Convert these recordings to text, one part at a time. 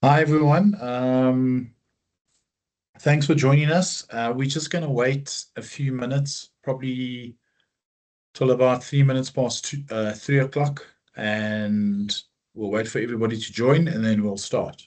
Hi, everyone. Thanks for joining us. We're just going to wait a few minutes, probably till about 3 minutes past 3 o'clock, and we'll wait for everybody to join, and then we'll start.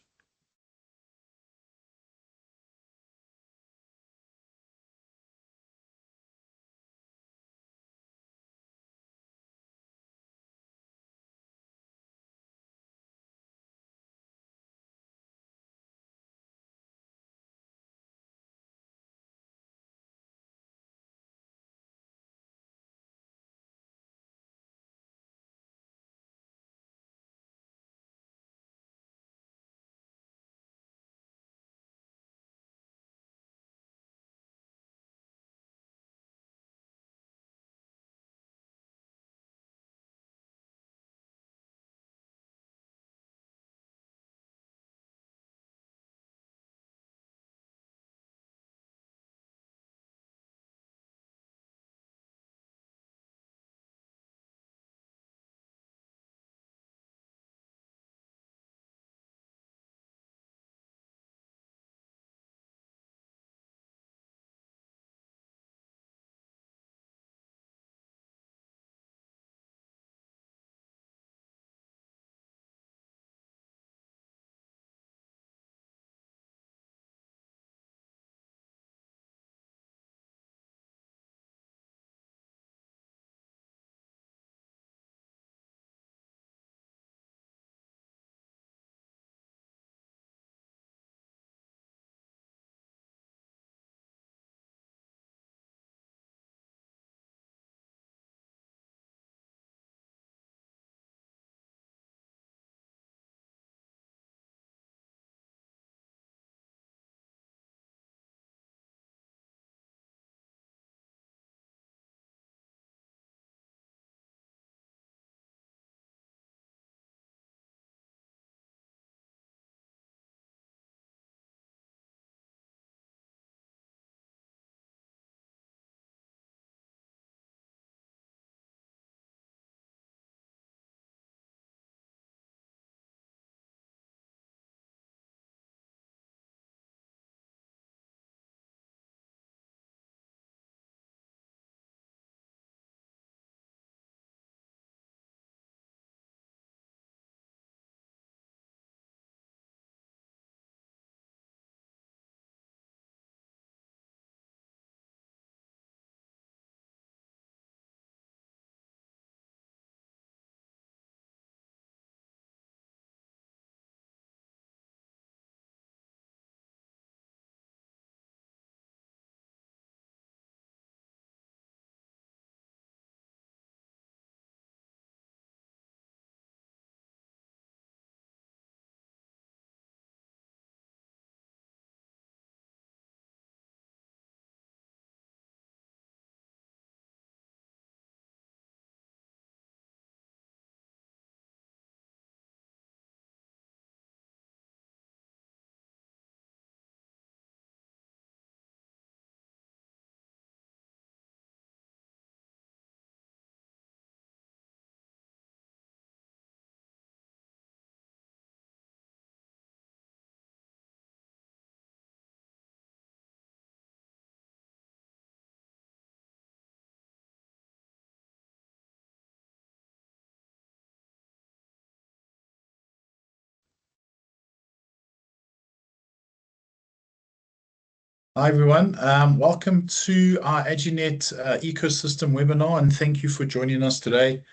Hi, everyone. Welcome to our Aginet ecosystem webinar, and thank you for joining us today.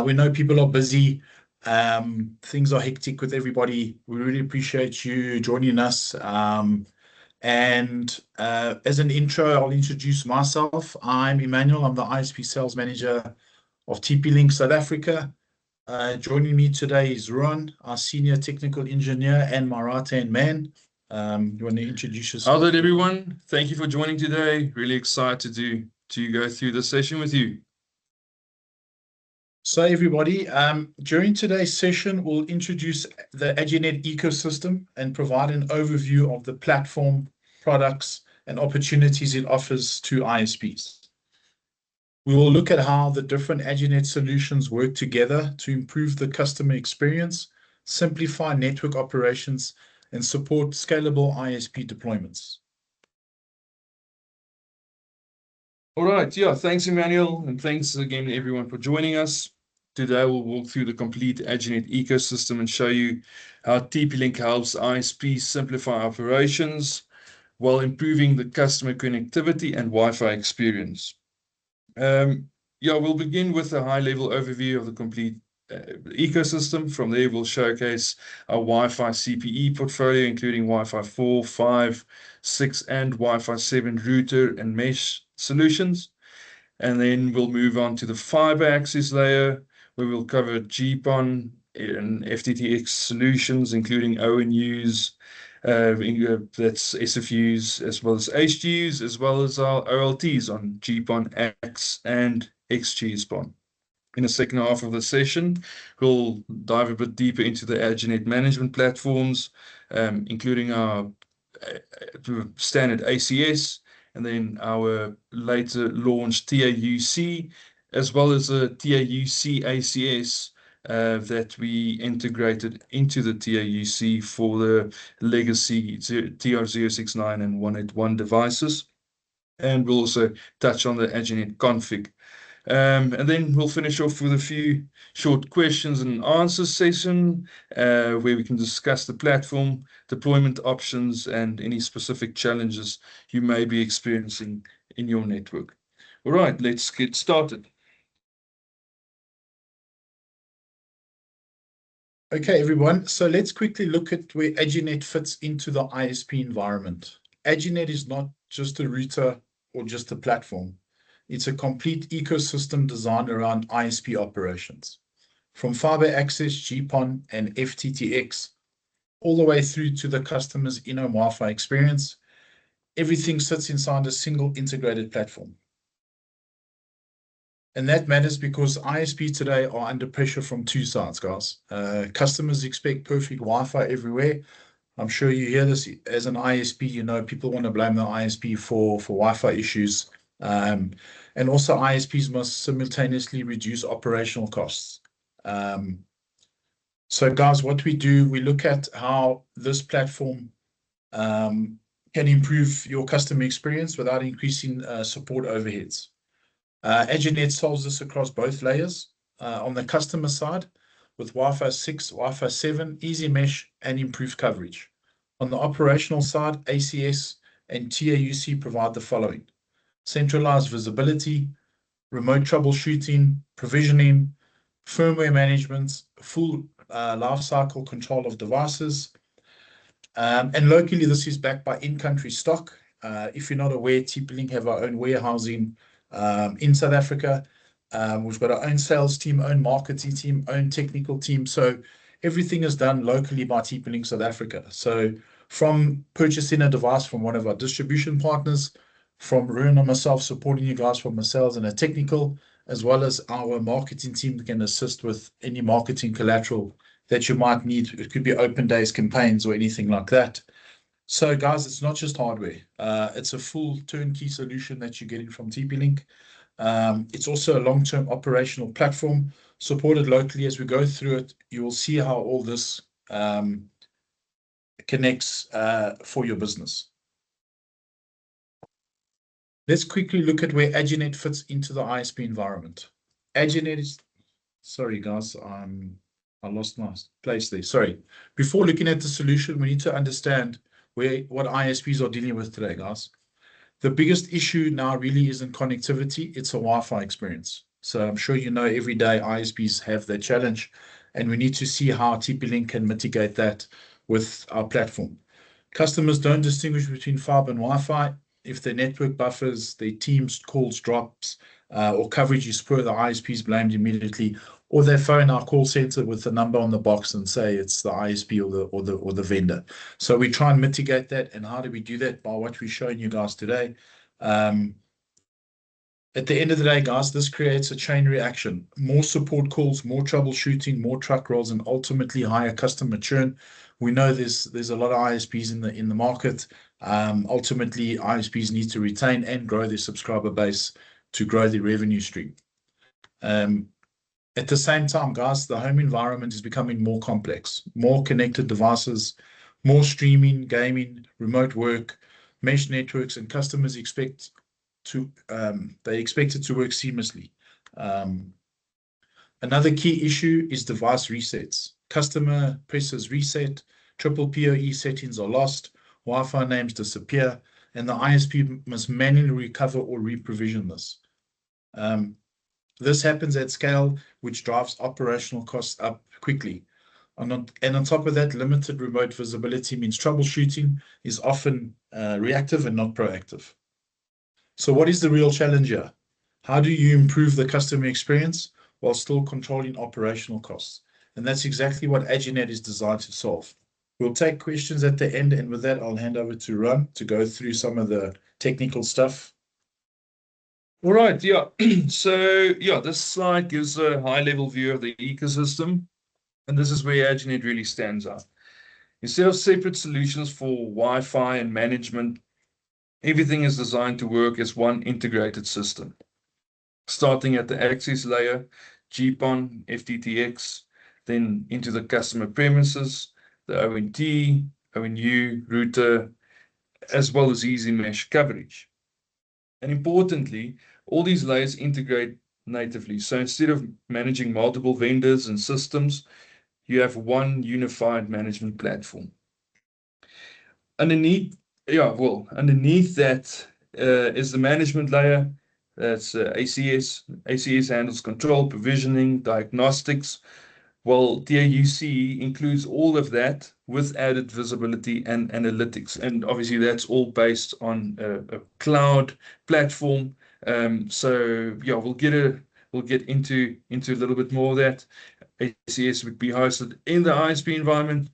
We know people are busy. Things are hectic with everybody. We really appreciate you joining us. As an intro, I'll introduce myself. I'm Emmanuel. I'm the ISP Sales Manager of TP-Link South Africa. Joining me today is Ruan, our Senior Technical Engineer, and my right-hand man. You want to introduce yourself? How's it, everyone? Thank you for joining today. Really excited to go through this session with you. So everybody, during today's session, we'll introduce the Aginet ecosystem and provide an overview of the platform, products, and opportunities it offers to ISPs. We will look at how the different Aginet solutions work together to improve the customer experience, simplify network operations, and support scalable ISP deployments. All right, yeah, thanks, Emmanuel, and thanks again, everyone, for joining us. Today, we'll walk through the complete Aginet ecosystem and show you how TP-Link helps ISPs simplify operations while improving the customer connectivity and Wi-Fi experience. Yeah, we'll begin with a high-level overview of the complete ecosystem. From there, we'll showcase our Wi-Fi CPE portfolio, including Wi-Fi 4, 5, 6, and Wi-Fi 7 router and mesh solutions. And then we'll move on to the fiber access layer, where we'll cover GPON and FTTx solutions, including ONUs, that's SFUs, as well as HGUs, as well as our OLTs on GPON X and XG-SPON. In the second half of the session, we'll dive a bit deeper into the Aginet management platforms, including our standard ACS, and then our later launched TAUC, as well as a TAUC-ACS that we integrated into the TAUC for the legacy TR069 and 181 devices. And we'll also touch on the Aginet config. And then we'll finish off with a few short questions and answers session where we can discuss the platform, deployment options, and any specific challenges you may be experiencing in your network. All right, let's get started. Okay, everyone. So let's quickly look at where Aginet fits into the ISP environment. Aginet is not just a router or just a platform. It's a complete ecosystem designed around ISP operations. From fiber access, GPON, and FTTx, all the way through to the customer's in-home Wi-Fi experience, everything sits inside a single integrated platform. And that matters because ISP today are under pressure from two sides, guys. Customers expect perfect Wi-Fi everywhere. I'm sure you hear this as an ISP, you know, people want to blame the ISP for Wi-Fi issues. And also ISPs must simultaneously reduce operational costs. So guys, what we do, we look at how this platform can improve your customer experience without increasing support overheads. Aginet solves this across both layers. On the customer side, with Wi-Fi 6, Wi-Fi 7, EasyMesh, and improved coverage. On the operational side, ACS and TAUC provide the following: centralized visibility, remote troubleshooting, provisioning, firmware management, full lifecycle control of devices. And locally, this is backed by in-country stock. If you're not aware, TP-Link have our own warehousing in South Africa. We've got our own sales team, own marketing team, own technical team. So everything is done locally by TP-Link South Africa. So from purchasing a device from one of our distribution partners, from Ruan and myself supporting you guys from a sales and a technical, as well as our marketing team that can assist with any marketing collateral that you might need. It could be open days, campaigns, or anything like that. So guys, it's not just hardware. It's a full turnkey solution that you're getting from TP-Link. It's also a long-term operational platform supported locally. As we go through it, you will see how all this connects for your business. Let's quickly look at where Aginet fits into the ISP environment. Aginet is, sorry guys, I lost my place there. Sorry. Before looking at the solution, we need to understand what ISPs are dealing with today, guys. The biggest issue now really isn't connectivity, it's a Wi-Fi experience. So I'm sure you know every day ISPs have that challenge, and we need to see how TP-Link can mitigate that with our platform. Customers don't distinguish between fiber and Wi-Fi. If their network buffers, their Teams calls drops, or coverage is poor, the ISP is blamed immediately, or they phone our call center with the number on the box and say it's the ISP or the vendor. So we try and mitigate that. And how do we do that? By what we're showing you guys today. At the end of the day, guys, this creates a chain reaction. More support calls, more troubleshooting, more truck rolls, and ultimately higher customer churn. We know there's a lot of ISPs in the market. Ultimately, ISPs need to retain and grow their subscriber base to grow their revenue stream. At the same time, guys, the home environment is becoming more complex, more connected devices, more streaming, gaming, remote work, mesh networks, and customers expect it to work seamlessly. Another key issue is device resets. Customer presses reset, triple PoE settings are lost, Wi-Fi names disappear, and the ISP must manually recover or re-provision this. This happens at scale, which drives operational costs up quickly. And on top of that, limited remote visibility means troubleshooting is often reactive and not proactive. So what is the real challenge here? How do you improve the customer experience while still controlling operational costs? And that's exactly what Aginet is designed to solve. We'll take questions at the end, and with that, I'll hand over to Ron to go through some of the technical stuff. All right, yeah. So, yeah, this slide gives a high-level view of the ecosystem, and this is where Aginet really stands out. Instead of separate solutions for Wi-Fi and management, everything is designed to work as one integrated system. Starting at the access layer, GPON, FTTx, then into the customer premises, the ONT, ONU, router, as well as EasyMesh coverage. And importantly, all these layers integrate natively. So instead of managing multiple vendors and systems, you have one unified management platform. Underneath that is the management layer. That's ACS. ACS handles control, provisioning, diagnostics, while TAUC includes all of that with added visibility and analytics. And obviously, that's all based on a cloud platform. So yeah, we'll get into a little bit more of that. ACS would be hosted in the ISP environment,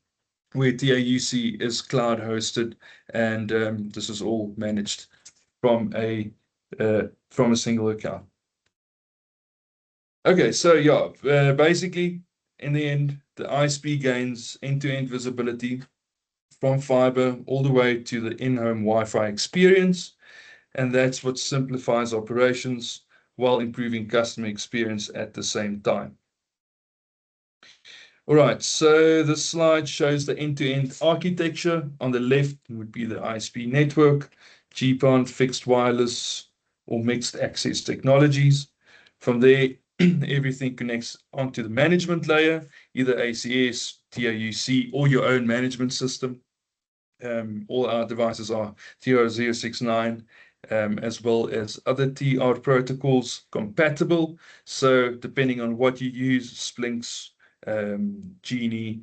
where TAUC is cloud hosted, and this is all managed from a single account. Okay, so yeah, basically, in the end, the ISP gains end-to-end visibility from fiber all the way to the in-home Wi-Fi experience, and that's what simplifies operations while improving customer experience at the same time. All right, so this slide shows the end-to-end architecture. On the left would be the ISP network, GPON, fixed wireless, or mixed access technologies. From there, everything connects onto the management layer, either ACS, TAUC, or your own management system. All our devices are TR069, as well as other TR protocols compatible. So depending on what you use, Splinks, Genie,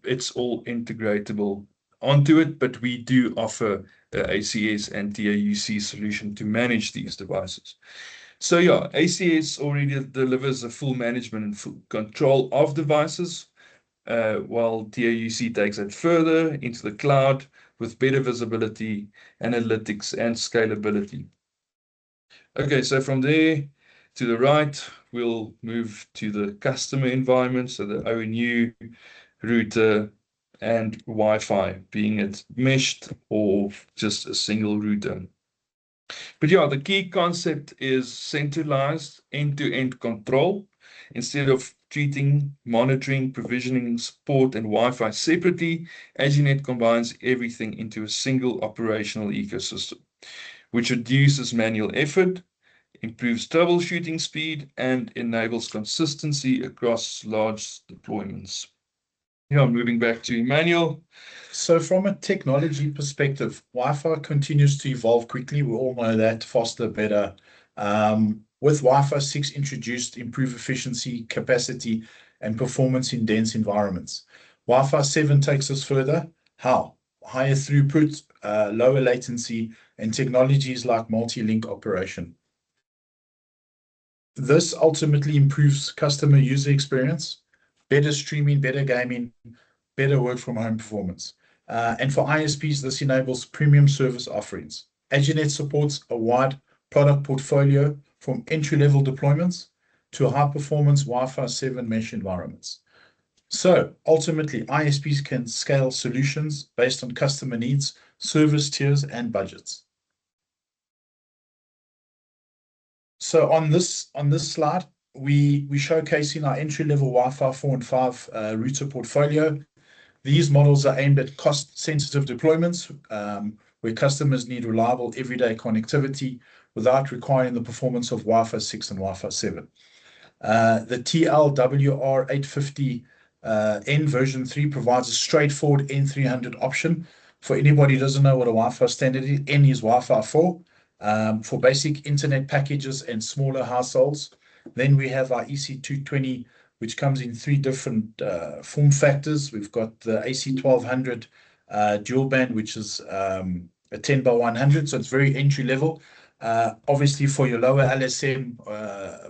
it's all integratable onto it, but we do offer ACS and TAUC solution to manage these devices. So yeah, ACS already delivers a full management and full control of devices, while TAUC takes it further into the cloud with better visibility, analytics, and scalability. Okay, so from there to the right, we'll move to the customer environment, so the ONU, router, and Wi-Fi, being it meshed or just a single router. But yeah, the key concept is centralized end-to-end control. Instead of treating, monitoring, provisioning, support, and Wi-Fi separately, Aginet combines everything into a single operational ecosystem, which reduces manual effort, improves troubleshooting speed, and enables consistency across large deployments. Yeah, moving back to Emmanuel. So from a technology perspective, Wi-Fi continues to evolve quickly. We all know that, faster, better. With Wi-Fi 6 introduced, improved efficiency, capacity, and performance in dense environments. Wi-Fi 7 takes us further. How? Higher throughput, lower latency, and technologies like multi-link operation. This ultimately improves customer user experience, better streaming, better gaming, better work from home performance. And for ISPs, this enables premium service offerings. Aginet supports a wide product portfolio from entry-level deployments to high-performance Wi-Fi 7 mesh environments. So ultimately, ISPs can scale solutions based on customer needs, service tiers, and budgets. So on this slide, we showcasing our entry-level Wi-Fi 4 and 5 router portfolio. These models are aimed at cost-sensitive deployments, where customers need reliable everyday connectivity without requiring the performance of Wi-Fi 6 and Wi-Fi 7. The TLWR850N version 3 provides a straightforward N300 option. For anybody who doesn't know what a Wi-Fi standard is, N is Wi-Fi 4, for basic internet packages and smaller households. Then we have our EC220, which comes in 3 different form factors. We've got the AC1200 dual band, which is a 10 by 100, so it's very entry level. Obviously for your lower LSM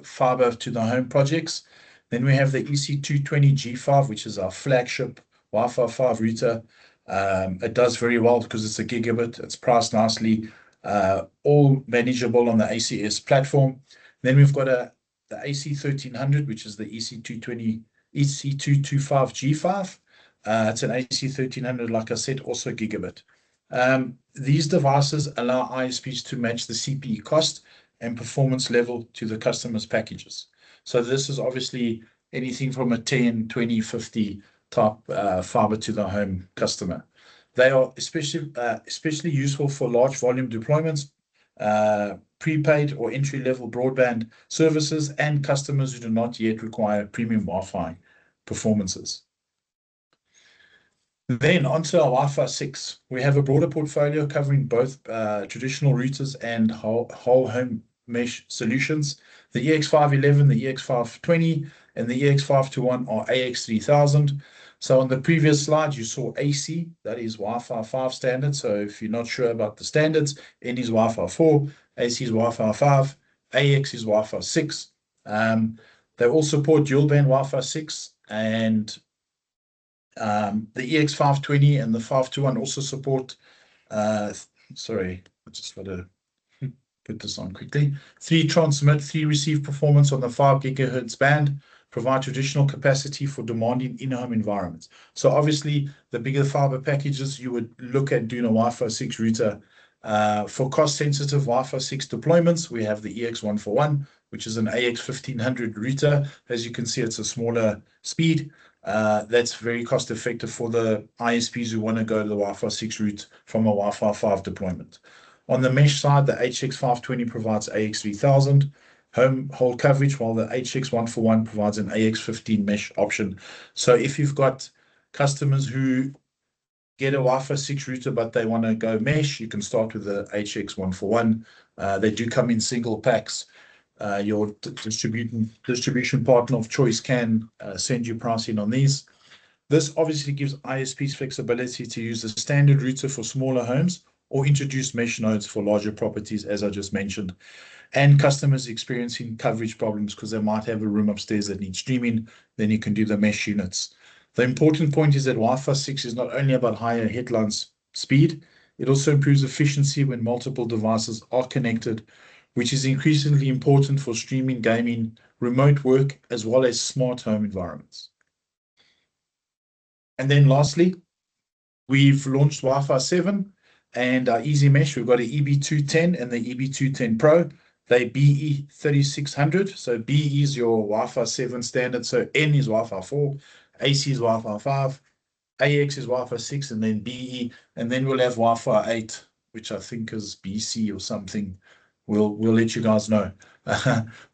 fiber to the home projects. Then we have the EC220 G5, which is our flagship Wi-Fi 5 router. It does very well because it's a gigabit. It's priced nicely, all manageable on the ACS platform. Then we've got the AC1300, which is the EC225 G5. It's an AC1300, like I said, also gigabit. These devices allow ISPs to match the CPE cost and performance level to the customer's packages. So this is obviously anything from a 10, 20, 50 type fiber to the home customer. They are especially useful for large volume deployments, prepaid or entry-level broadband services, and customers who do not yet require premium Wi-Fi performances. Then onto our Wi-Fi 6. We have a broader portfolio covering both traditional routers and whole home mesh solutions. The EX511, the EX520, and the EX521 are AX3000. So on the previous slide, you saw AC, that is Wi-Fi 5 standard. So if you're not sure about the standards, N is Wi-Fi 4, AC is Wi-Fi 5, AX is Wi-Fi 6. They all support dual band Wi-Fi 6, and the EX520 and the 521 also support, sorry, I just got to put this on quickly. 3 transmit, 3 receive performance on the 5 gigahertz band, provide traditional capacity for demanding in-home environments. So obviously, the bigger fiber packages, you would look at doing a Wi-Fi 6 router. For cost-sensitive Wi-Fi 6 deployments, we have the EX141, which is an AX1500 router. As you can see, it's a smaller speed. That's very cost-effective for the ISPs who want to go to the Wi-Fi 6 route from a Wi-Fi 5 deployment. On the mesh side, the HX520 provides AX3000 whole coverage, while the HX141 provides an AX15 mesh option. So if you've got customers who get a Wi-Fi 6 router, but they want to go mesh, you can start with the HX141. They do come in single packs. Your distribution partner of choice can send you pricing on these. This obviously gives ISPs flexibility to use the standard router for smaller homes or introduce mesh nodes for larger properties, as I just mentioned, and customers experiencing coverage problems because they might have a room upstairs that needs streaming. Then you can do the mesh units. The important point is that Wi-Fi 6 is not only about higher headline speed, it also improves efficiency when multiple devices are connected, which is increasingly important for streaming, gaming, remote work, as well as smart home environments. And then lastly, we've launched Wi-Fi 7 and our EasyMesh. We've got an EB210 and the EB210 Pro. They BE3600. So BE is your Wi-Fi 7 standard. So N is Wi-Fi 4, AC is Wi-Fi 5, AX is Wi-Fi 6, and then BE. And then we'll have Wi-Fi 8, which I think is BC or something. We'll let you guys know.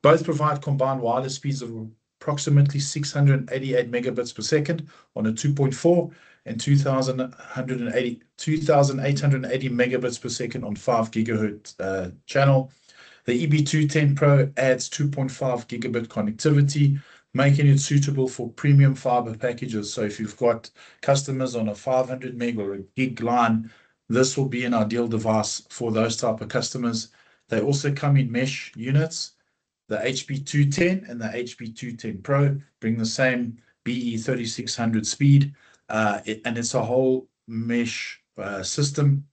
Both provide combined wireless speeds of approximately 688 megabits per second on a 2.4 and 2,880 megabits per second on 5 gigahertz channel. The EB210 Pro adds 2.5 gigabit connectivity, making it suitable for premium fiber packages. So if you've got customers on a 500 meg or a gig line, this will be an ideal device for those type of customers. They also come in mesh units. The HB210 and the HB210 Pro bring the same BE3600 speed, and it's a whole mesh system.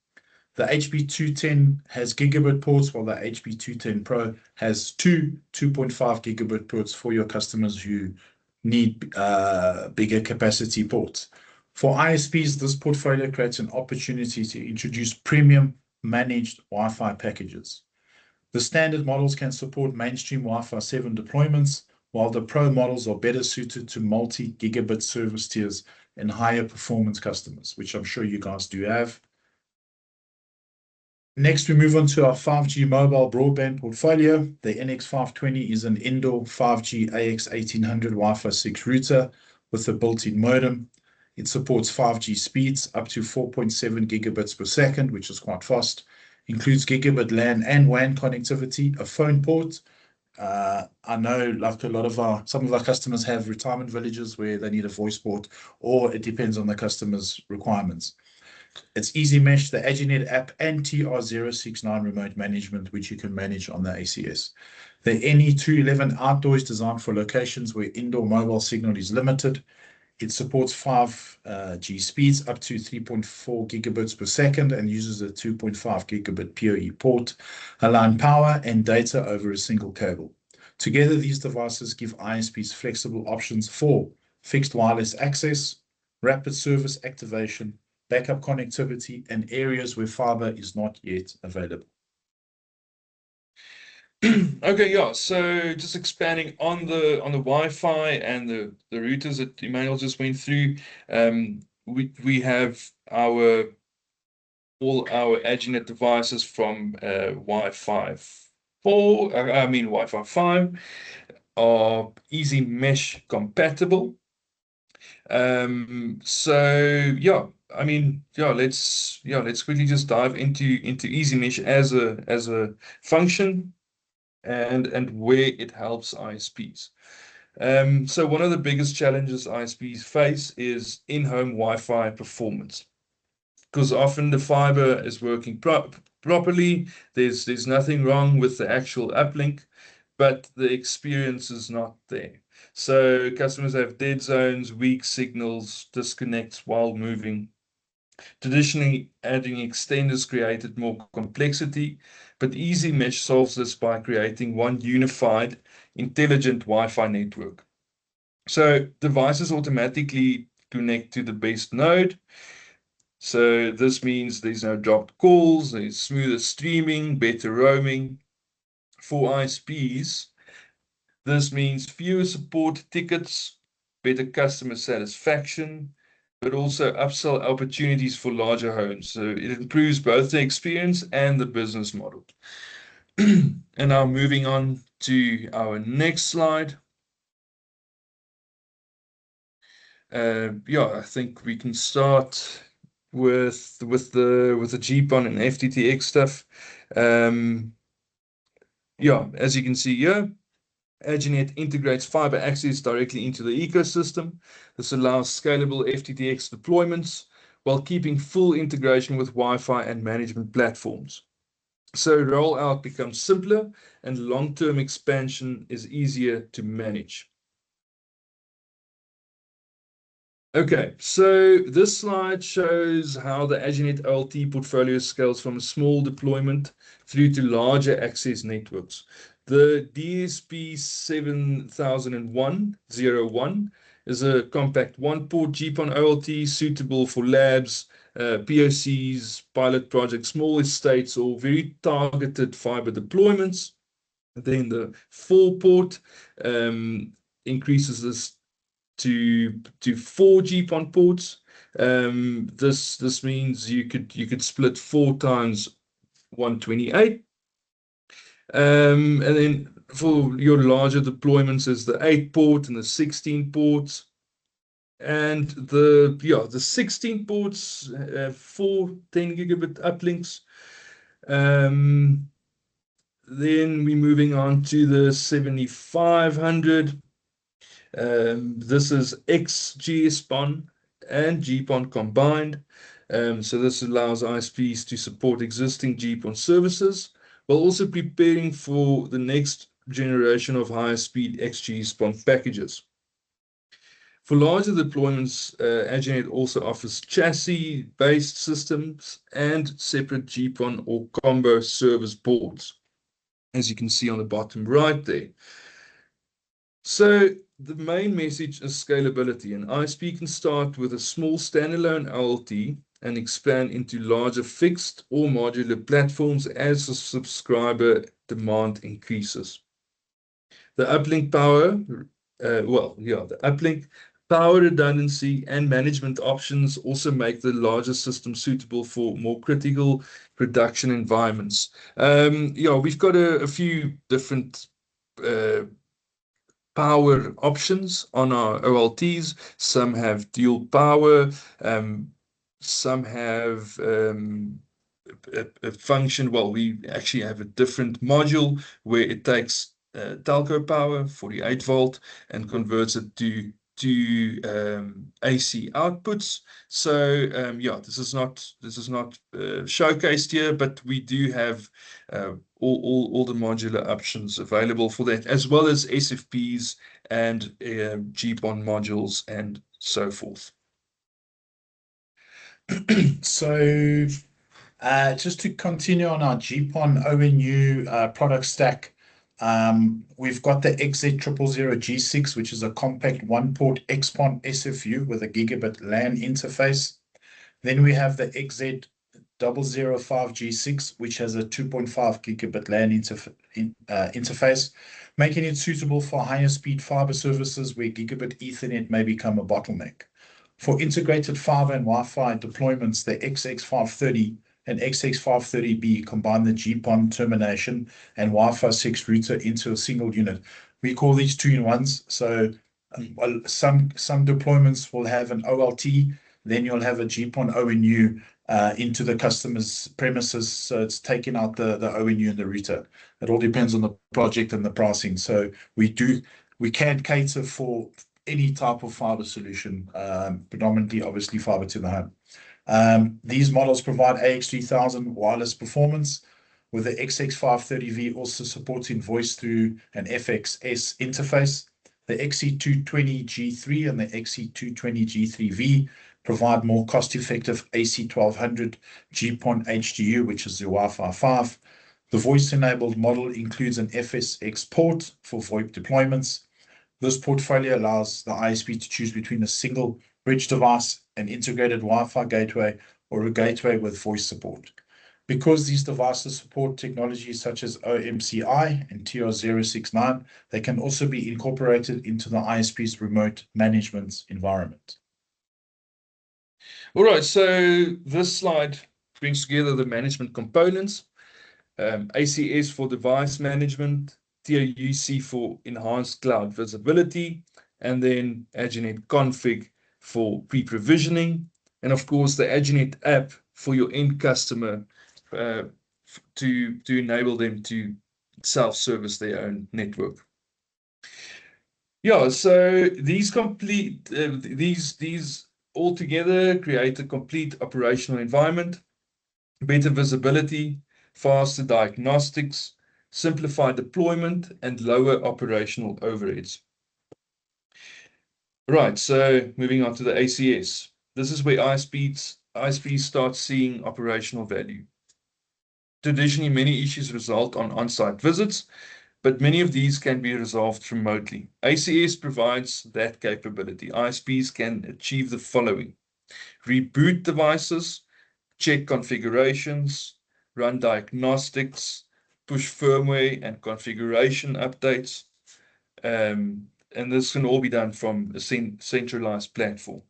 The HB210 has gigabit ports, while the HB210 Pro has 2.5 gigabit ports for your customers who need bigger capacity ports. For ISPs, this portfolio creates an opportunity to introduce premium managed Wi-Fi packages. The standard models can support mainstream Wi-Fi 7 deployments, while the Pro models are better suited to multi-gigabit service tiers and higher performance customers, which I'm sure you guys do have. Next, we move on to our 5G mobile broadband portfolio. The NX520 is an indoor 5G AX1800 Wi-Fi 6 router with a built-in modem. It supports 5G speeds up to 4.7 gigabits per second, which is quite fast. Includes gigabit LAN and WAN connectivity, a phone port. I know like some of our customers have retirement villages where they need a voice port, or it depends on the customer's requirements. It's EasyMesh, the Aginet app, and TR069 remote management, which you can manage on the ACS. The NE211 outdoor is designed for locations where indoor mobile signal is limited. It supports 5G speeds up to 3.4 gigabits per second and uses a 2.5 gigabit PoE port, allowing power and data over a single cable. Together, these devices give ISPs flexible options for fixed wireless access, rapid service activation, backup connectivity, and areas where fiber is not yet available. Okay, yeah. So just expanding on the Wi-Fi and the routers that Emmanuel just went through. We have all our Aginet devices from Wi-Fi 4. Wi-Fi 5 are EasyMesh compatible. So yeah. Let's quickly just dive into EasyMesh as a function and where it helps ISPs. So one of the biggest challenges ISPs face is in-home Wi-Fi performance, because often the fiber is working properly. There's nothing wrong with the actual uplink, but the experience is not there. So customers have dead zones, weak signals, disconnects while moving. Traditionally, adding extenders created more complexity, but EasyMesh solves this by creating one unified, intelligent Wi-Fi network. So devices automatically connect to the best node. So this means there's no dropped calls, there's smoother streaming, better roaming. For ISPs, this means fewer support tickets, better customer satisfaction, but also upsell opportunities for larger homes. So it improves both the experience and the business model. And now moving on to our next slide. I think we can start with the GPON and FTTx stuff. As you can see here, Aginet integrates fiber access directly into the ecosystem. This allows scalable FTTx deployments while keeping full integration with Wi-Fi and management platforms. So rollout becomes simpler and long-term expansion is easier to manage. Okay, so this slide shows how the Aginet OLT portfolio scales from a small deployment through to larger access networks. The DSP 7001 is a compact one-port GPON OLT suitable for labs, POCs, pilot projects, small estates, or very targeted fiber deployments. Then the 4-port increases this to 4 GPON ports. This means you could split 4 times 128. And then for your larger deployments is the 8-port and the 16 ports. And the 16 ports have 4 10 gigabit uplinks. Then we're moving on to the 7500. This is XGS-PON and GPON combined. So this allows ISPs to support existing GPON services while also preparing for the next generation of higher speed XGS-PON packages. For larger deployments, Aginet also offers chassis-based systems and separate GPON or combo service boards, as you can see on the bottom right there. So the main message is scalability. An ISP can start with a small standalone OLT and expand into larger fixed or modular platforms as the subscriber demand increases. The uplink power, the uplink power redundancy and management options also make the larger system suitable for more critical production environments. We've got a few different power options on our OLTs. Some have dual power, some have a function. Well, we actually have a different module where it takes telco power, 48 volt, and converts it to AC outputs. So this is not showcased here, but we do have all the modular options available for that, as well as SFPs and GPON modules and so forth. So just to continue on our GPON ONU product stack, we've got the XZ000G6, which is a compact one-port XPON SFU with a gigabit LAN interface. Then we have the XZ005G6, which has a 2.5 gigabit LAN interface, making it suitable for higher speed fiber services where gigabit Ethernet may become a bottleneck. For integrated fiber and Wi-Fi deployments, the XX530 and XX530B combine the GPON termination and Wi-Fi 6 router into a single unit. We call these two-in-ones. So some deployments will have an OLT, then you'll have a GPON ONU into the customer's premises. So it's taking out the ONU and the router. It all depends on the project and the pricing. So we can cater for any type of fiber solution, predominantly obviously fiber to the home. These models provide AX3000 wireless performance, with the XX530V also supporting voice through an FXS interface. The XC220G3 and the XC220G3V provide more cost-effective AC1200 GPON HDU, which is the Wi-Fi 5. The voice-enabled model includes an FSX port for VoIP deployments. This portfolio allows the ISP to choose between a single bridge device, an integrated Wi-Fi gateway, or a gateway with voice support. Because these devices support technologies such as OMCI and TR069, they can also be incorporated into the ISP's remote management environment. All right, so this slide brings together the management components. ACS for device management, TAUC for enhanced cloud visibility, and then Aginet config for pre-provisioning, and of course the Aginet app for your end customer to enable them to self-service their own network. Yeah, so these all together create a complete operational environment, better visibility, faster diagnostics, simplified deployment, and lower operational overheads. Right, so moving on to the ACS. This is where ISPs start seeing operational value. Traditionally, many issues result on on-site visits, but many of these can be resolved remotely. ACS provides that capability. ISPs can achieve the following: reboot devices, check configurations, run diagnostics, push firmware and configuration updates, and this can all be done from a centralized platform.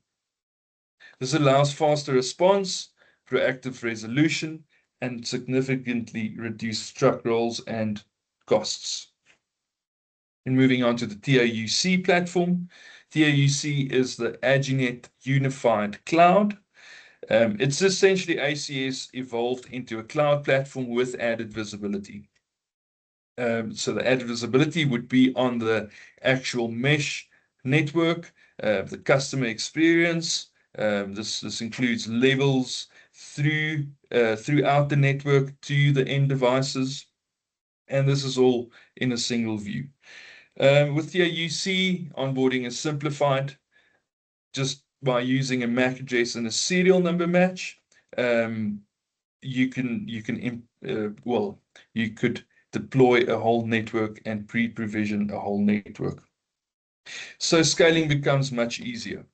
This allows faster response, proactive resolution, and significantly reduced truck rolls and costs. And moving on to the TAUC platform. TAUC is the Aginet Unified Cloud. It's essentially ACS evolved into a cloud platform with added visibility. So the added visibility would be on the actual mesh network, the customer experience. This includes levels throughout the network to the end devices, and this is all in a single view. With TAUC, onboarding is simplified just by using a MAC address and a serial number match. You could deploy a whole network and pre-provision a whole network. So scaling becomes much easier.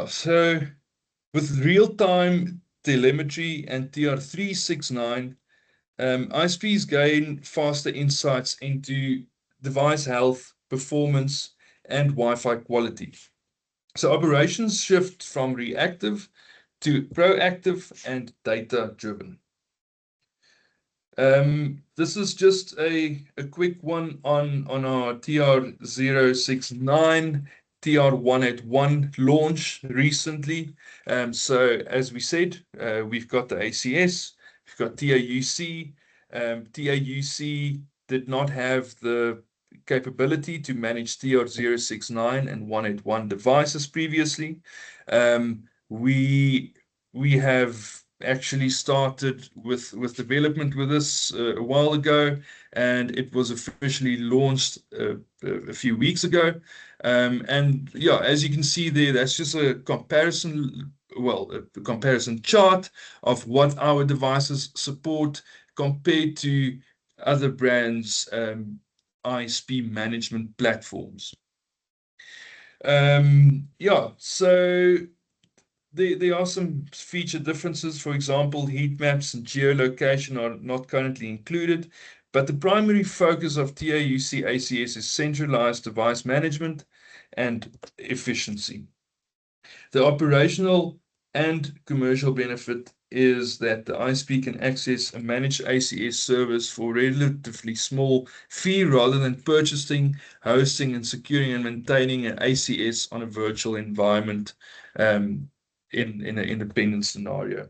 So with real-time telemetry and TR369, ISPs gain faster insights into device health, performance, and Wi-Fi quality. So operations shift from reactive to proactive and data-driven. This is just a quick one on our TR069 TR181 launch recently. So as we said, we've got the ACS, we've got TAUC. TAUC did not have the capability to manage TR069 and 181 devices previously. We have actually started with development with this a while ago, and it was officially launched a few weeks ago. And yeah, as you can see there, that's just a comparison, well, a comparison chart of what our devices support compared to other brands' ISP management platforms. Yeah, so there are some feature differences. For example, heat maps and geolocation are not currently included, but the primary focus of TAUC-ACS is centralized device management and efficiency. The operational and commercial benefit is that the ISP can access a managed ACS service for a relatively small fee rather than purchasing, hosting, and securing and maintaining an ACS on a virtual environment in an independent scenario.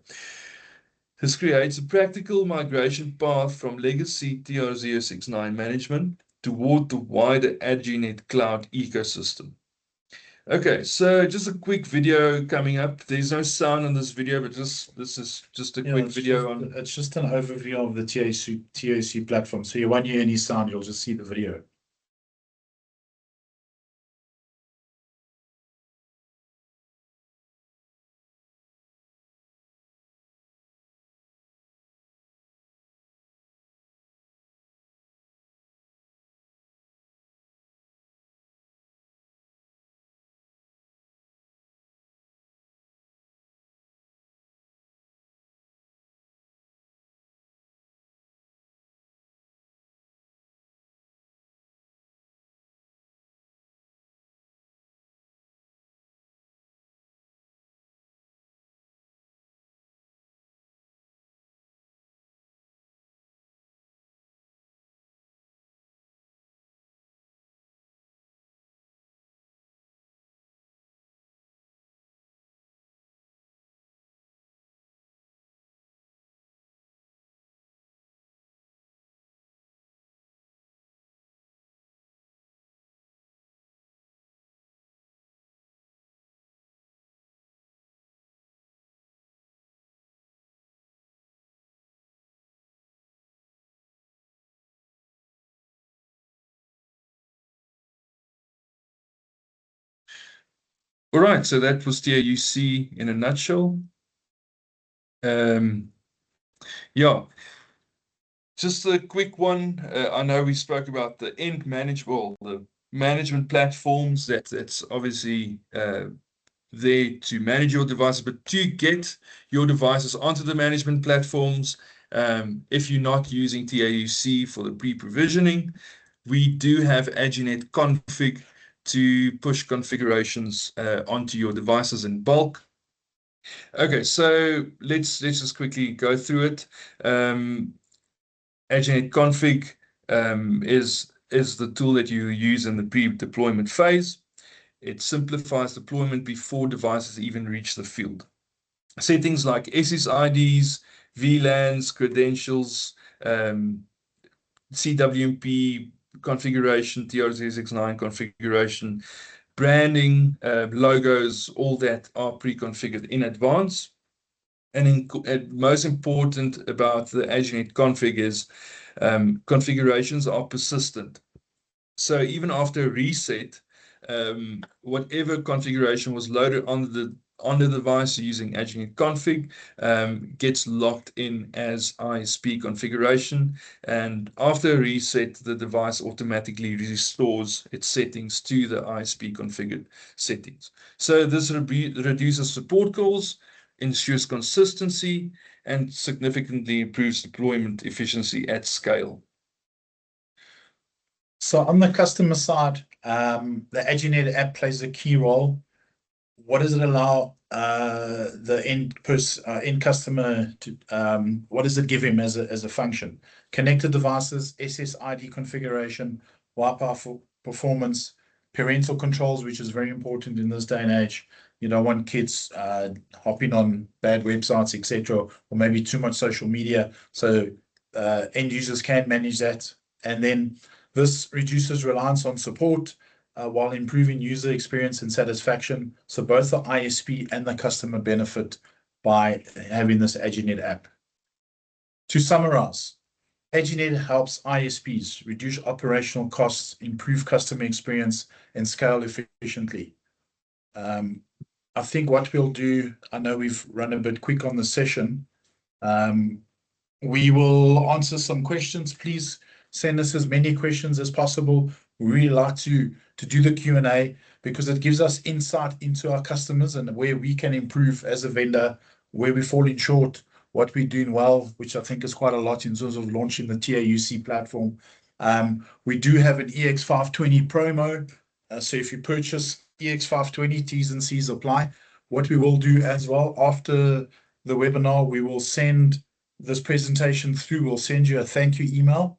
This creates a practical migration path from legacy TR069 management toward the wider Aginet cloud ecosystem. Okay, so just a quick video coming up. There's no sound on this video, but this is just a quick video on. It's just an overview of the TAC platform. So you won't hear any sound, you'll just see the video. All right, so that was TAUC in a nutshell. Yeah, just a quick one. I know we spoke about the the management platforms. That's obviously there to manage your devices, but to get your devices onto the management platforms, if you're not using TAUC for the pre-provisioning, we do have Aginet config to push configurations onto your devices in bulk. Okay, so let's just quickly go through it. Aginet config is the tool that you use in the pre-deployment phase. It simplifies deployment before devices even reach the field. Settings like SSIDs, VLANs, credentials, CWMP configuration, TR069 configuration, branding, logos, all that are pre-configured in advance. And most important about the Aginet config is configurations are persistent. So even after a reset, whatever configuration was loaded on the device using Aginet config gets locked in as ISP configuration, and after a reset, the device automatically restores its settings to the ISP configured settings. So this reduces support calls, ensures consistency, and significantly improves deployment efficiency at scale. So on the customer side, the Aginet app plays a key role. What does it allow the end customer to? What does it give him as a function? Connected devices, SSID configuration, Wi-Fi performance, parental controls, which is very important in this day and age. You don't want kids hopping on bad websites, etc., or maybe too much social media. So end users can manage that, and then this reduces reliance on support while improving user experience and satisfaction. So both the ISP and the customer benefit by having this Aginet app. To summarize, Aginet helps ISPs reduce operational costs, improve customer experience, and scale efficiently. I think what we'll do, I know we've run a bit quick on the session. We will answer some questions. Please send us as many questions as possible. We really like to do the Q&A because it gives us insight into our customers and where we can improve as a vendor, where we're falling short, what we're doing well, which I think is quite a lot in terms of launching the TAUC platform. We do have an EX520 promo. So if you purchase EX520, T's and C's apply. What we will do as well after the webinar, we will send this presentation through. We'll send you a thank you email.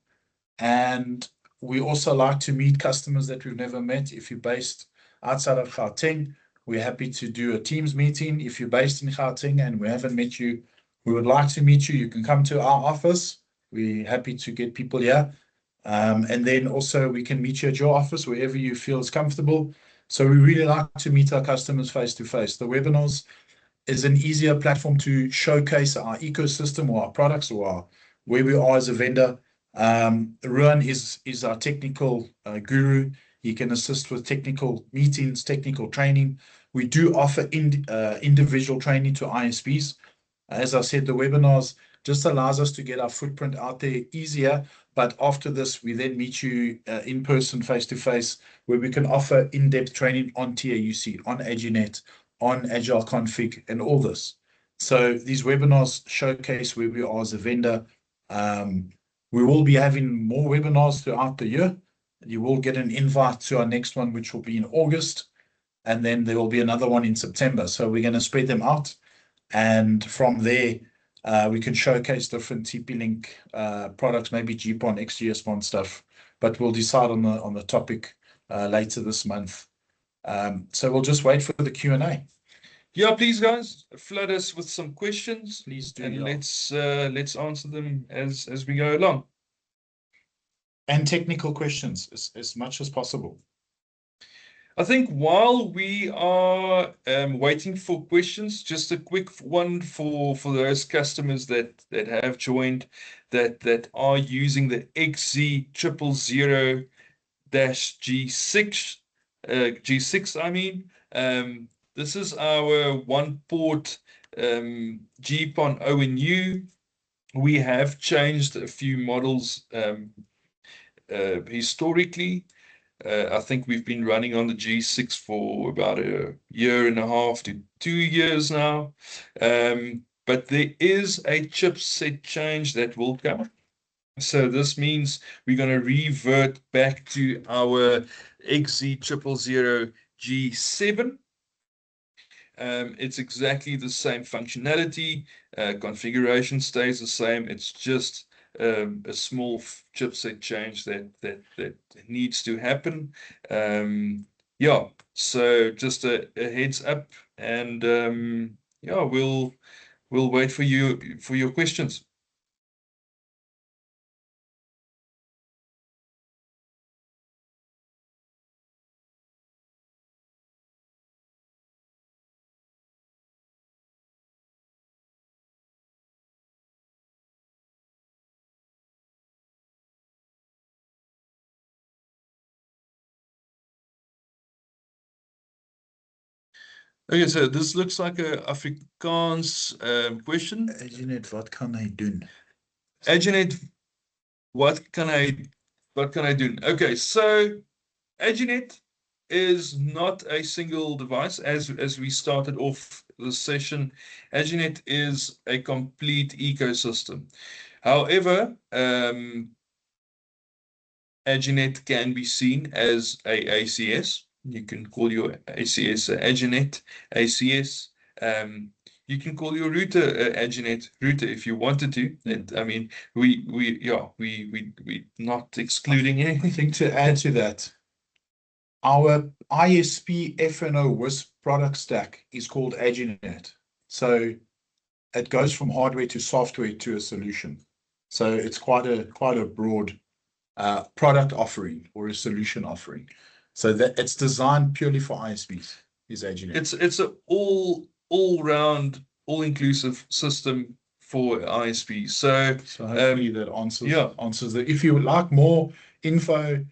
And we also like to meet customers that we've never met. If you're based outside of Gauteng, we're happy to do a Teams meeting. If you're based in Gauteng and we haven't met you, we would like to meet you. You can come to our office. We're happy to get people here. And then also we can meet you at your office, wherever you feel is comfortable. So we really like to meet our customers face to face. The webinars is an easier platform to showcase our ecosystem or our products or where we are as a vendor. Ruan is our technical guru. He can assist with technical meetings, technical training. We do offer individual training to ISPs. As I said, the webinars just allows us to get our footprint out there easier. But after this, we then meet you in person, face to face, where we can offer in-depth training on TAUC, on Aginet, on Agile Config, and all this. So these webinars showcase where we are as a vendor. We will be having more webinars throughout the year. You will get an invite to our next one, which will be in August. And then there will be another one in September. So we're going to spread them out. And from there, we can showcase different TP-Link products, maybe GPON, XGS-PON stuff. But we'll decide on the topic later this month. So we'll just wait for the Q&A. Yeah, please, guys, flood us with some questions. Please do. And let's answer them as we go along. And technical questions as much as possible. I think while we are waiting for questions, just a quick one for those customers that have joined that are using the XZ000-G6 G6. I mean, this is our one port GPON ONU. We have changed a few models historically. I think we've been running on the G6 for about a year and a half to 2 years now. But there is a chipset change that will come. So this means we're going to revert back to our XZ000-G7. It's exactly the same functionality. Configuration stays the same. It's just a small chipset change that needs to happen. Yeah, so just a heads up, and yeah, we'll wait for your questions. Okay, so this looks like a Afrikaans question. Aginet, wat kan hy doen? Aginet, what can I do? Okay, so Aginet is not a single device. As we started off the session, Aginet is a complete ecosystem. However, Aginet can be seen as a ACS. You can call your ACS Aginet ACS. You can call your router Aginet router if you wanted to. And I mean, we not excluding I anything. think to add to that, our ISP FNO WISP product stack is called Aginet. So it goes from hardware to software to a solution. So it's quite a broad product offering or a solution offering. So that it's designed purely for ISPs is Aginet. It's a all-round, all-inclusive system for ISPs. So hopefully that answers yeah. answers that. If you would like more info,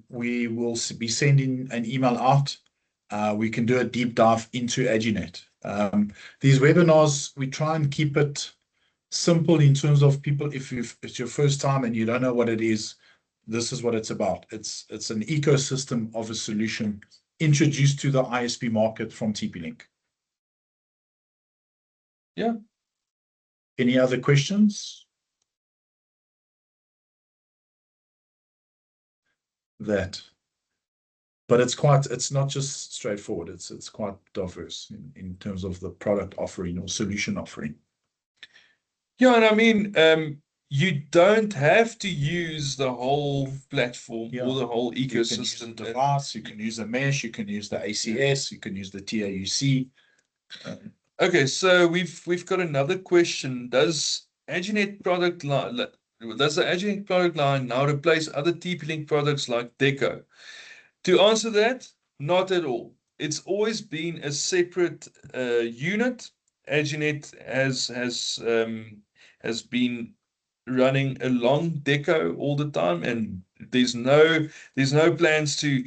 we will be sending an email out. We can do a deep dive into Aginet. These webinars, we try and keep it simple in terms of people. If it's your first time and you don't know what it is, this is what it's about. It's an ecosystem of a solution introduced to the ISP market from TP-Link. Yeah. Any other questions? But it's not just straightforward. It's quite diverse in terms of the product offering or solution offering. Yeah, and I mean, you don't have to use the whole platform or the whole ecosystem. You can use the device, you can use the mesh, you can use the ACS, you can use the TAUC. Okay, so we've got another question. Does the Aginet product line now replace other TP-Link products like Deco? To answer that, not at all. It's always been a separate unit. Aginet has been running along Deco all the time, and there's no plans to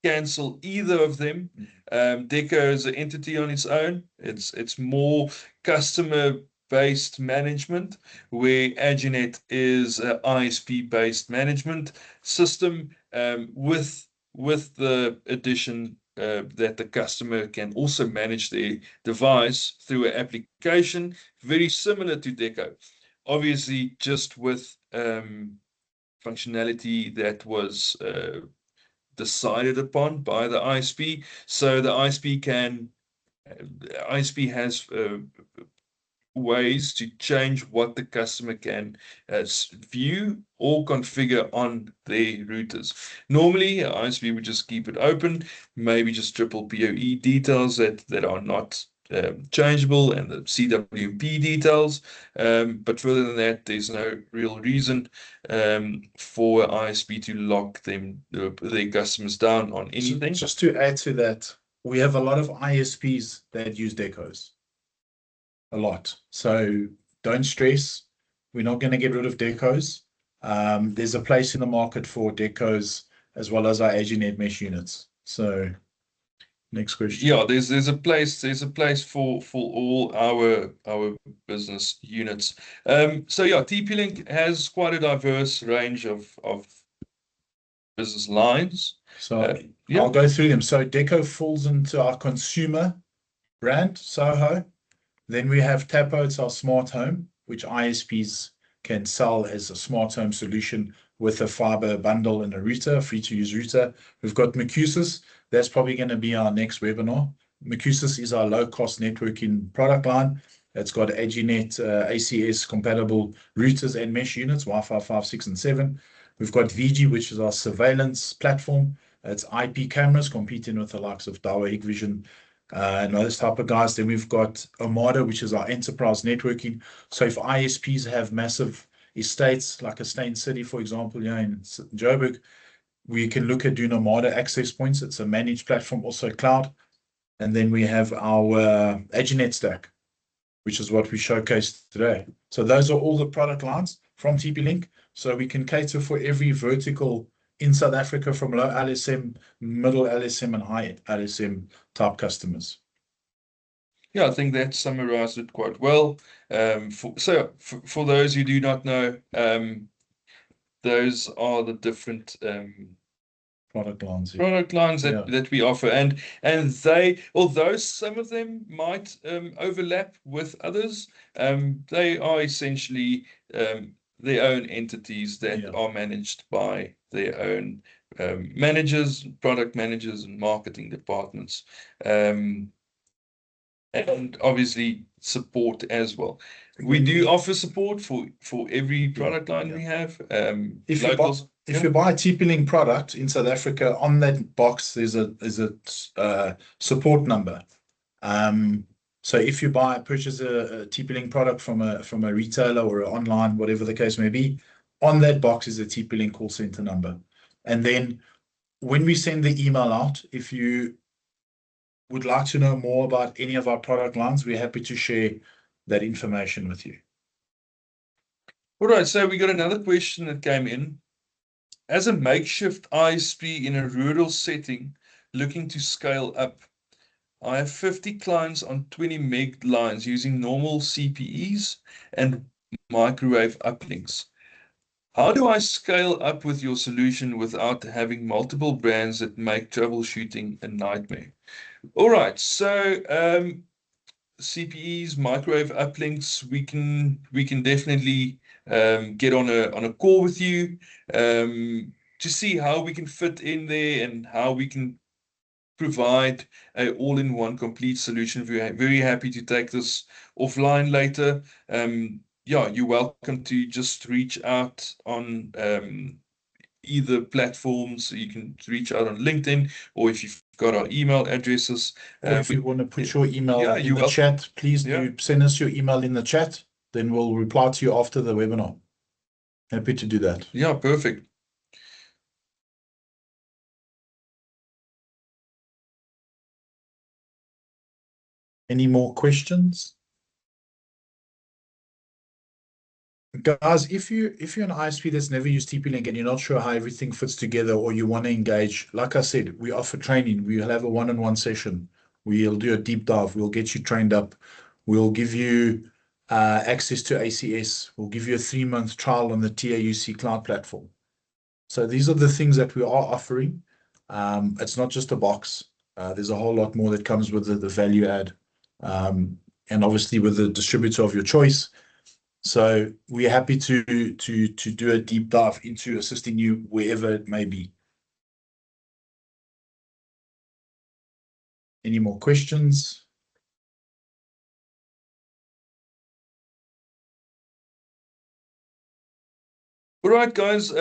cancel either of them. Deco is an entity on its own. It's more customer-based management, where Aginet is an ISP-based management system, with the addition that the customer can also manage their device through an application very similar to Deco. Obviously, just with functionality that was decided upon by the ISP. So the ISP has ways to change what the customer can view or configure on their routers. Normally, ISP would just keep it open, maybe just triple PoE details that are not changeable, and the CWP details. But further than that, there's no real reason for ISP to lock their customers down on anything. Just to add to that, we have a lot of ISPs that use decos. A lot. So don't stress. We're not going to get rid of decos. There's a place in the market for decos as well as our Aginet mesh units. So next question. Yeah, there's a place for all our business units. So yeah, TP-Link has quite a diverse range of business lines. So yeah, I'll go through them. So Deco falls into our consumer brand, Soho. Then we have Tapo, it's our smart home, which ISPs can sell as a smart home solution with a fiber bundle and a router, free to use router. We've got Macusis. That's probably going to be our next webinar. Macusis is our low-cost networking product line. It's got Aginet ACS compatible routers and mesh units, Wi-Fi 5, 6, and 7. We've got VG, which is our surveillance platform. It's IP cameras competing with the likes of Dahua, Hikvision, and those type of guys. Then we've got Armada, which is our enterprise networking. So if ISPs have massive estates, like a Stain City, for example, in Joburg, we can look at doing Armada access points. It's a managed platform, also cloud. And then we have our Aginet stack, which is what we showcased today. So those are all the product lines from TP-Link. So we can cater for every vertical in South Africa, from low LSM, middle LSM, and high LSM type customers. Yeah, I think that summarized it quite well. For those who do not know, those are the different product lines. Product lines that we offer, and they, although some of them might overlap with others, they are essentially their own entities that are managed by their own managers, product managers, and marketing departments, and obviously support as well. We do offer support for every product line we have. If you buy a TP-Link product in South Africa, on that box there's a support number. So if you purchase a TP-Link product from a retailer or an online, whatever the case may be, on that box is a TP-Link call center number. And then when we send the email out, if you would like to know more about any of our product lines, we're happy to share that information with you. All right, so we got another question that came in. As a makeshift ISP in a rural setting, looking to scale up, I have 50 clients on 20 meg lines using normal CPEs and microwave uplinks. How do I scale up with your solution without having multiple brands that make troubleshooting a nightmare? All right, so CPEs, microwave uplinks, we can definitely get on a call with you to see how we can fit in there and how we can provide a all-in-one complete solution. We're very happy to take this offline later. Yeah, you're welcome to just reach out on either platforms. You can reach out on LinkedIn, or if you've got our email addresses. If you want to put your email in the chat, please do send us your email in the chat. Then we'll reply to you after the webinar. Happy to do that. Yeah, perfect. Any more questions? Guys, if you're an ISP that's never used TP-Link and you're not sure how everything fits together, or you want to engage, like I said, we offer training. We'll have a one-on-one session. We'll do a deep dive. We'll get you trained up. We'll give you access to ACS. We'll give you a 3-month trial on the TAUC cloud platform. So these are the things that we are offering. It's not just a box. There's a whole lot more that comes with the value add, and obviously with the distributor of your choice. So we're happy to do a deep dive into assisting you wherever it may be. Any more questions? All right, guys.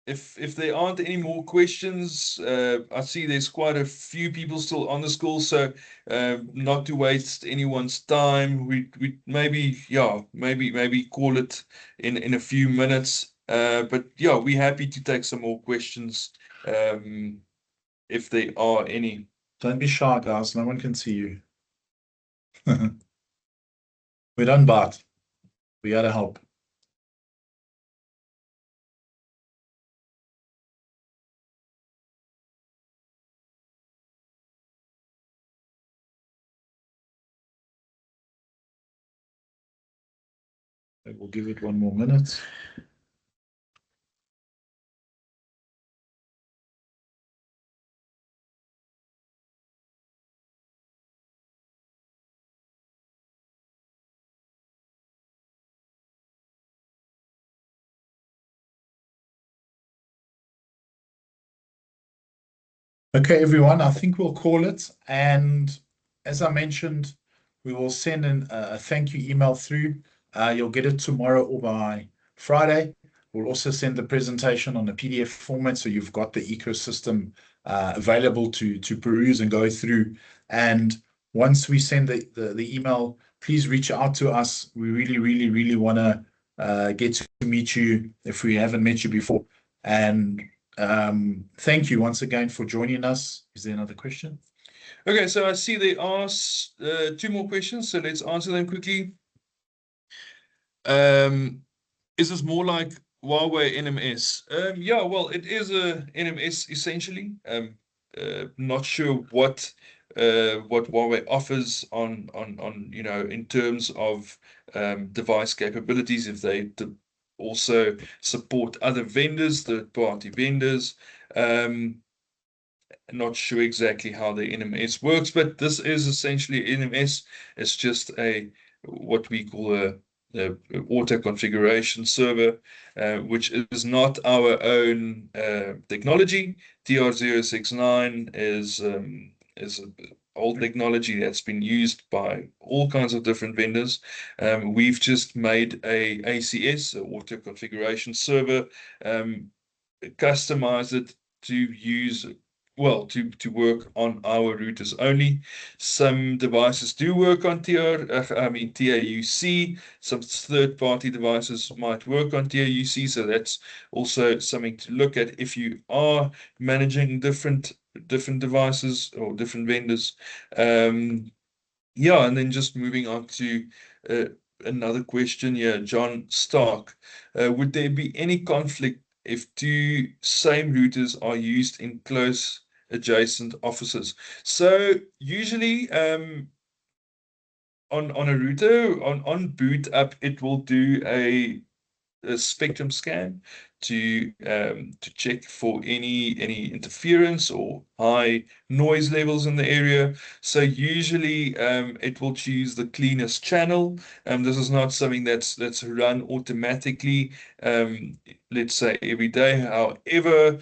If there aren't any more questions, I see there's quite a few people still on this call, so not to waste anyone's time, we maybe call it in a few minutes. But yeah, we're happy to take some more questions if there are any. Don't be shy, guys. No one can see you. We don't bite. We gotta help. We'll give it 1 more minute. Okay, everyone, I think we'll call it. And as I mentioned, we will send a thank you email through. You'll get it tomorrow or by Friday. We'll also send the presentation on a PDF format, so you've got the ecosystem available to peruse and go through. And once we send the email, please reach out to us. We really want to get to meet you if we haven't met you before. And thank you once again for joining us. Is there another question? Okay, so I see they asked 2 more questions, so let's answer them quickly. Is this more like Huawei NMS? Yeah, well, it is a NMS essentially. Not sure what Huawei offers on in terms of device capabilities, if they also support other vendors, third-party vendors. Not sure exactly how the NMS works, but this is essentially NMS. It's just what we call a auto configuration server, which is not our own technology. TR069 is an old technology that's been used by all kinds of different vendors. We've just made a ACS, a auto configuration server, customized it to use, well, to work on our routers only. Some devices do work on TAUC. Some third-party devices might work on TAUC, so that's also something to look at if you are managing different devices or different vendors. Yeah, and then just moving on to uh, another question here, John Stark. Would there be any conflict if two same routers are used in close adjacent offices? So usually on a router, on boot up, it will do a spectrum scan to check for any interference or high noise levels in the area. So usually it will choose the cleanest channel. This is not something that's run automatically, let's say every day. However,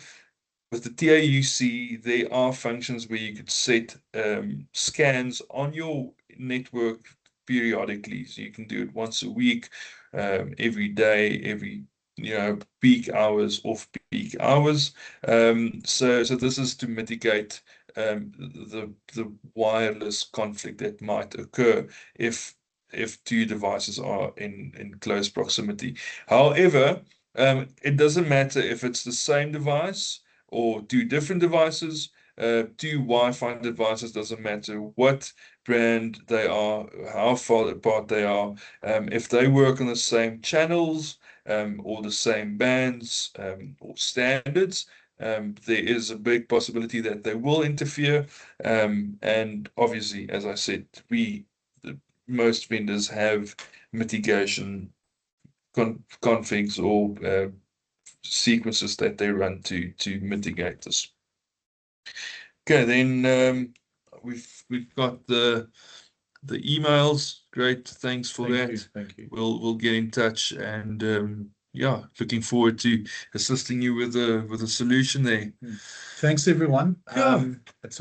with the TAUC, there are functions where you could set scans on your network periodically. So you can do it once a week, every day, every peak hours, off peak hours. So this is to mitigate the wireless conflict that might occur if two devices are in close proximity. However, it doesn't matter if it's the same device or two different devices, two Wi-Fi devices, doesn't matter what brand they are, how far apart they are. If they work on the same channels or the same bands or standards, there is a big possibility that they will interfere. And obviously, as I said, most vendors have mitigation configs or sequences that they run to mitigate this. Okay, then we've got the emails. Great, thanks for that. Thank you. We'll get in touch, and yeah, looking forward to assisting you with a solution there. Thanks everyone. Yeah.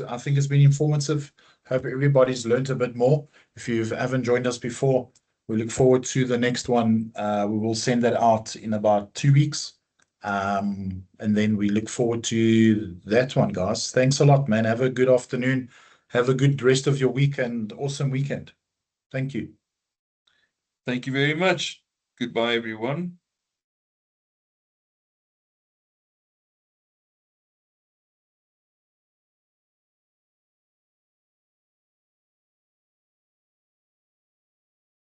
I think it's been informative. Hope everybody's learned a bit more. If you haven't joined us before, we look forward to the next one. We will send that out in about 2 weeks. And then we look forward to that one, guys. Thanks a lot, man. Have a good afternoon. Have a good rest of your week and awesome weekend. Thank you. Thank you very much. Goodbye, everyone.